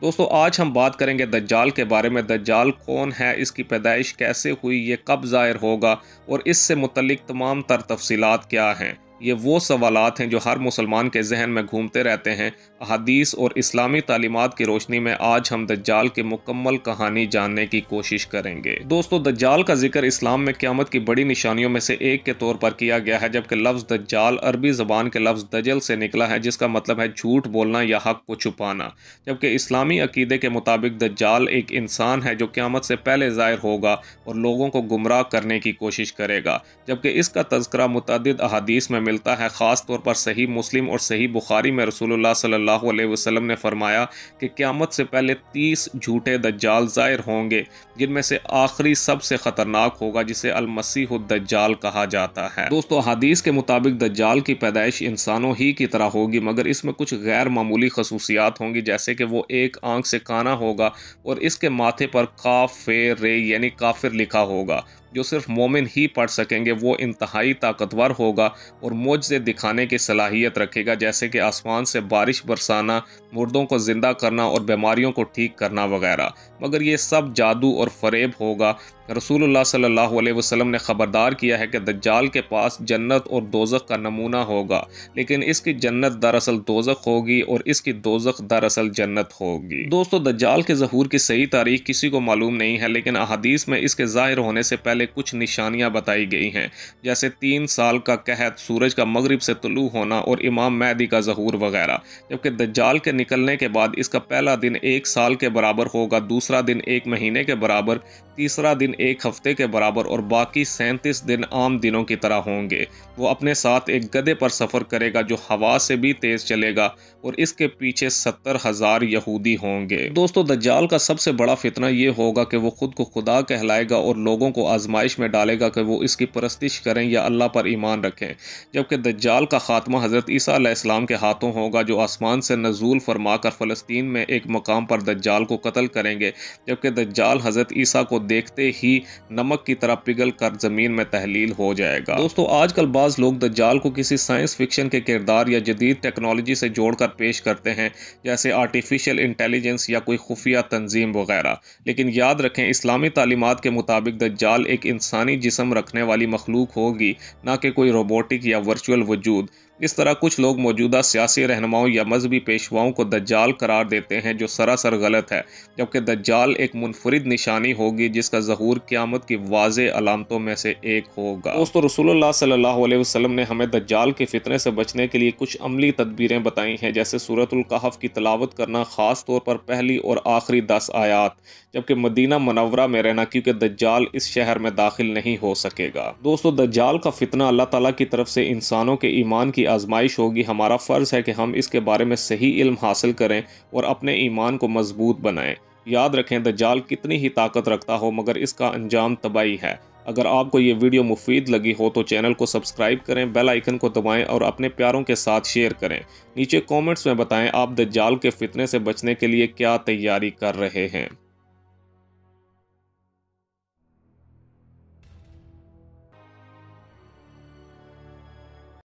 दोस्तों आज हम बात करेंगे दज्जाल के बारे में। दज्जाल कौन है, इसकी पैदाइश कैसे हुई, ये कब ज़ाहिर होगा और इससे मुतल्लिक तमाम तर तफसीलात क्या हैं। ये वो सवालात हैं जो हर मुसलमान के जहन में घूमते रहते हैं। अहादीस और इस्लामी तालीमात की रोशनी में आज हम दज्जाल की मुकम्मल कहानी जानने की कोशिश करेंगे। दोस्तों दज्जाल का जिक्र इस्लाम में क़यामत की बड़ी निशानियों में से एक के तौर पर किया गया है, जबकि लफ्ज़ दज्जाल अरबी ज़बान के लफ्ज़ दजल से निकला है, जिसका मतलब है झूठ बोलना या हक को छुपाना। जबकि इस्लामी अकीदे के मुताबिक दज्जाल एक इंसान है जो क़यामत से पहले ज़ाहिर होगा और लोगों को गुमराह करने की कोशिश करेगा। जबकि इसका तज़किरा मुतअद्दिद अहादीस में मिलता है। ख़ास तौर पर सही मुस्लिम और सही बुखारी में रसूलुल्लाह सल्लल्लाहु अलैहि वसल्लम ने फरमाया कि क़यामत से पहले 30 झूठे दज्जाल ज़ाहिर होंगे, जिनमें से आखिरी सबसे ख़तरनाक होगा, जिसे अल-मसीहुद दज्जाल कहा जाता है। दोस्तों हदीस के मुताबिक दज्जाल की पैदाइश इंसानों ही की तरह होगी, मगर इसमें कुछ गैर मामूली खसूसियात होंगी, जैसे कि वो एक आंख से काना होगा और इसके माथे पर काफ़िर यानी काफिर लिखा होगा, जो सिर्फ मोमिन ही पढ़ सकेंगे। वो इंतहाई ताकतवर होगा और मोजज़े दिखाने की सलाहियत रखेगा, जैसे कि आसमान से बारिश बरसाना, मुर्दों को ज़िंदा करना और बीमारियों को ठीक करना वगैरह। मगर ये सब जादू और फ़रेब होगा। रसूलुल्लाह सल्लल्लाहु अलैहि वसल्लम ने ख़बरदार किया है कि दज्जाल के पास जन्नत और दोज़ख का नमूना होगा, लेकिन इसकी जन्नत दरअसल दोज़ख होगी और इसकी दोज़ख दरअसल जन्नत होगी। दोस्तों दज्जाल के ज़हूर की सही तारीख किसी को मालूम नहीं है, लेकिन अहादीस में इसके ज़ाहिर होने से पहले कुछ निशानियाँ बताई गई हैं, जैसे 3 साल का कहत, सूरज का मगरिब से तुलू होना और इमाम महदी का ज़हूर वगैरह। जबकि दज्जाल के निकलने के बाद इसका पहला दिन 1 साल के बराबर होगा, दूसरा दिन 1 महीने के बराबर, तीसरा दिन 1 हफ्ते के बराबर और बाकी 37 दिन आम दिनों की तरह होंगे। वो अपने साथ एक गधे पर सफ़र करेगा जो हवा से भी तेज़ चलेगा और इसके पीछे 70,000 यहूदी होंगे। दोस्तों दज्जाल का सबसे बड़ा फितना ये होगा कि वो खुद को खुदा कहलाएगा और लोगों को आजमाइश में डालेगा कि वो इसकी परस्तिश करें या अल्लाह पर ईमान रखें। जबकि दज्जाल का खात्मा हज़रत ईसा अलैहिस्सलाम के हाथों होगा, जो आसमान से नज़ूल फरमाकर फ़लस्तीन में एक मकाम पर दज्जाल को कत्ल करेंगे। जबकि दज्जाल हज़रत ईसा को देखते ही नमक की तरह पिघल कर ज़मीन में तहलील हो जाएगा। दोस्तों आजकल बाज़ लोग दज्जाल को किसी साइंस फिक्शन के किरदार या जदीद टेक्नोलॉजी से जोड़कर पेश करते हैं, जैसे आर्टिफिशियल इंटेलिजेंस या कोई खुफिया तंजीम वगैरह। लेकिन याद रखें, इस्लामी तालीमात के मुताबिक दज्जाल एक इंसानी जिस्म रखने वाली मखलूक होगी, ना कि कोई रोबोटिक या वर्चुअल वजूद। इस तरह कुछ लोग मौजूदा सियासी रहनुमाओं या मजहबी पेशवाओं को दज्जाल करार देते हैं, जो सरासर गलत है। जबकि दज्जाल एक मुनफरिद निशानी होगी, जिसका ज़हूर क़यामत की वाज़े अलामतों में से एक होगा। दोस्तों रसूलुल्लाह सल्लल्लाहु अलैहि वसल्लम ने हमें दज्जाल के फितने से बचने के लिए कुछ अमली तदबीरें बताई हैं, जैसे सूरतुल कहफ की तिलावत करना, ख़ास तौर पर पहली और आखिरी 10 आयात, जबकि मदीना मुनव्वरा में रहना, क्योंकि दज्जाल इस शहर में दाखिल नहीं हो सकेगा। दोस्तों दज्जाल का फितना अल्लाह ताला की तरफ से इंसानों के ईमान की आजमाइश होगी। हमारा फ़र्ज़ है कि हम इसके बारे में सही इल्म हासिल करें और अपने ईमान को मजबूत बनाएं। याद रखें, दज्जाल कितनी ही ताकत रखता हो, मगर इसका अंजाम तबाही है। अगर आपको ये वीडियो मुफीद लगी हो तो चैनल को सब्सक्राइब करें, बेल आइकन को दबाएं और अपने प्यारों के साथ शेयर करें। नीचे कमेंट्स में बताएं आप दज्जाल के फितने से बचने के लिए क्या तैयारी कर रहे हैं।